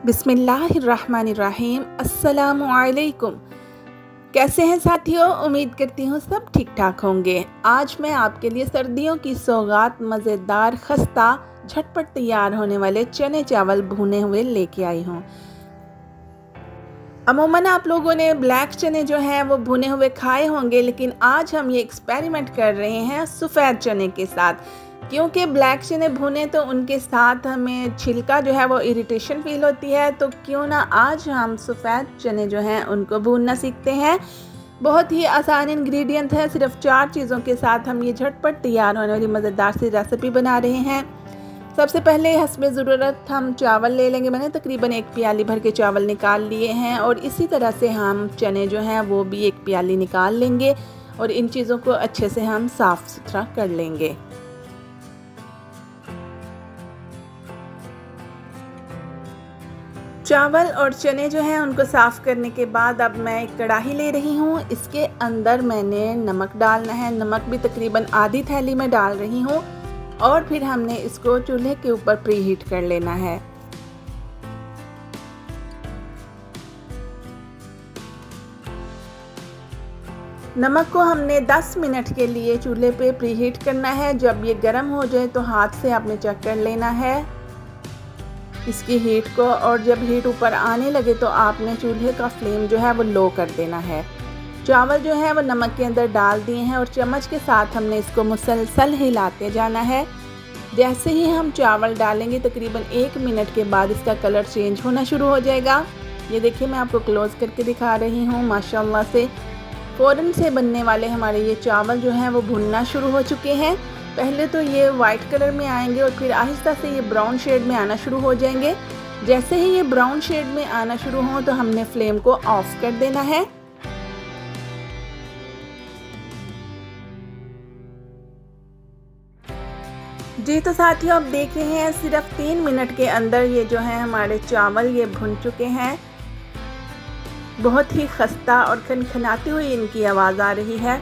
बिस्मिल्लाहिर्रहमानिर्रहीम। अस्सलामुअलैकुम। कैसे हैं साथियों? उम्मीद करती हूँ सब ठीक ठाक होंगे। आज मैं आपके लिए सर्दियों की सौगात मज़ेदार खस्ता झटपट तैयार होने वाले चने चावल भुने हुए लेके आई हूँ। अमूमन आप लोगों ने ब्लैक चने जो हैं वो भुने हुए खाए होंगे, लेकिन आज हम ये एक्सपेरिमेंट कर रहे हैं सफ़ेद चने के साथ, क्योंकि ब्लैक चने भुने तो उनके साथ हमें छिलका जो है वो इरिटेशन फील होती है। तो क्यों ना आज हम सफ़ेद चने जो हैं उनको भूनना सीखते हैं। बहुत ही आसान इंग्रेडिएंट है, सिर्फ 4 चीज़ों के साथ हम ये झटपट तैयार होने वाली मज़ेदार सी रेसिपी बना रहे हैं। सबसे पहले हस्बे ज़रूरत हम चावल ले लेंगे। मैंने तकरीबन 1 प्याली भर के चावल निकाल लिए हैं और इसी तरह से हम चने जो हैं वो भी 1 प्याली निकाल लेंगे और इन चीज़ों को अच्छे से हम साफ़ सुथरा कर लेंगे। चावल और चने जो हैं उनको साफ़ करने के बाद अब मैं एक कढ़ाई ले रही हूँ। इसके अंदर मैंने नमक डालना है। नमक भी तकरीबन आधी थैली में डाल रही हूँ और फिर हमने इसको चूल्हे के ऊपर प्री हीट कर लेना है। नमक को हमने 10 मिनट के लिए चूल्हे पे प्री हीट करना है। जब ये गर्म हो जाए तो हाथ से आपने चेक कर लेना है इसकी हीट को, और जब हीट ऊपर आने लगे तो आपने चूल्हे का फ्लेम जो है वो लो कर देना है। चावल जो है वो नमक के अंदर डाल दिए हैं और चम्मच के साथ हमने इसको मुसलसल हिलाते जाना है। जैसे ही हम चावल डालेंगे तकरीबन 1 मिनट के बाद इसका कलर चेंज होना शुरू हो जाएगा। ये देखिए, मैं आपको क्लोज करके दिखा रही हूँ। माशाल्लाह से फ़ौरन से बनने वाले हमारे ये चावल जो हैं वो भुनना शुरू हो चुके हैं। पहले तो ये वाइट कलर में आएंगे और फिर आहिस्ता से ये ब्राउन शेड में आना शुरू हो जाएंगे। जैसे ही ये ब्राउन शेड में आना शुरू हो तो हमने फ्लेम को ऑफ कर देना है। जी तो साथियों, अब देख रहे हैं सिर्फ 3 मिनट के अंदर ये जो है हमारे चावल ये भुन चुके हैं। बहुत ही खस्ता और खनखनाती हुई इनकी आवाज़ आ रही है।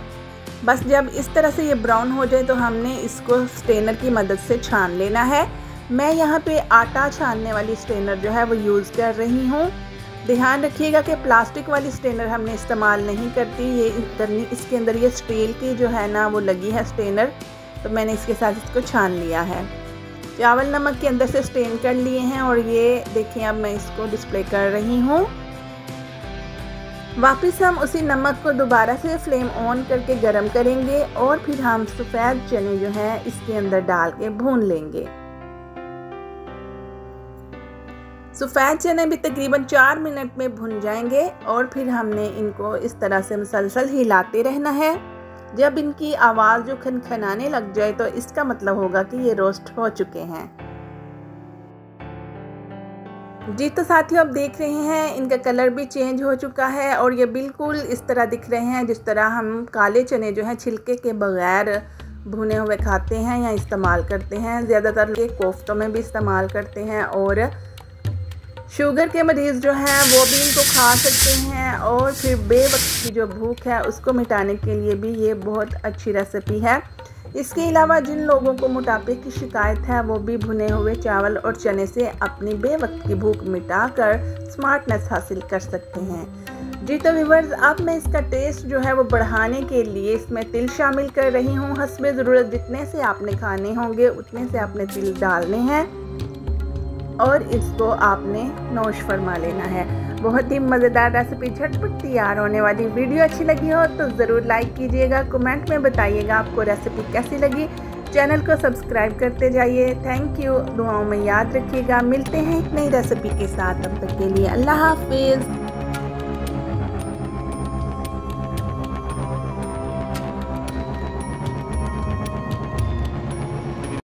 बस जब इस तरह से ये ब्राउन हो जाए तो हमने इसको स्ट्रेनर की मदद से छान लेना है। मैं यहाँ पे आटा छानने वाली स्ट्रेनर जो है वो यूज़ कर रही हूँ। ध्यान रखिएगा कि प्लास्टिक वाली स्ट्रेनर हमने इस्तेमाल नहीं करती। ये इसके अंदर ये स्टील की जो है ना वो लगी है स्ट्रेनर, तो मैंने इसके साथ इसको छान लिया है। चावल नमक के अंदर से स्ट्रेन कर लिए हैं और ये देखिए अब मैं इसको डिस्प्ले कर रही हूँ। वापस हम उसी नमक को दोबारा से फ्लेम ऑन करके गरम करेंगे और फिर हम सफ़ेद चने जो हैं इसके अंदर डाल के भून लेंगे। सफ़ेद चने भी तकरीबन 4 मिनट में भुन जाएंगे और फिर हमने इनको इस तरह से मुसलसल हिलाते रहना है। जब इनकी आवाज़ जो खनखनाने लग जाए तो इसका मतलब होगा कि ये रोस्ट हो चुके हैं। जी तो साथियों, अब देख रहे हैं इनका कलर भी चेंज हो चुका है और ये बिल्कुल इस तरह दिख रहे हैं जिस तरह हम काले चने जो हैं छिलके के बगैर भुने हुए खाते हैं या इस्तेमाल करते हैं। ज़्यादातर ये कोफ्तों में भी इस्तेमाल करते हैं और शुगर के मरीज़ जो हैं वो भी इनको खा सकते हैं और फिर बेवक्त की जो भूख है उसको मिटाने के लिए भी ये बहुत अच्छी रेसिपी है। इसके अलावा जिन लोगों को मोटापे की शिकायत है वो भी भुने हुए चावल और चने से अपनी बेवक्त की भूख मिटाकर स्मार्टनेस हासिल कर सकते हैं। जी तो व्यूअर्स, अब मैं इसका टेस्ट जो है वो बढ़ाने के लिए इसमें तिल शामिल कर रही हूँ। हस्बे ज़रूरत जितने से आपने खाने होंगे उतने से आपने तिल डालने हैं और इसको आपने नोश फरमा लेना है। बहुत ही मज़ेदार रेसिपी झटपट तैयार होने वाली। वीडियो अच्छी लगी हो तो ज़रूर लाइक कीजिएगा, कमेंट में बताइएगा आपको रेसिपी कैसी लगी। चैनल को सब्सक्राइब करते जाइए। Thank you. दुआओं में याद रखिएगा। मिलते हैं एक नई रेसिपी के साथ, तब तक के लिए अल्लाह हाफिज़।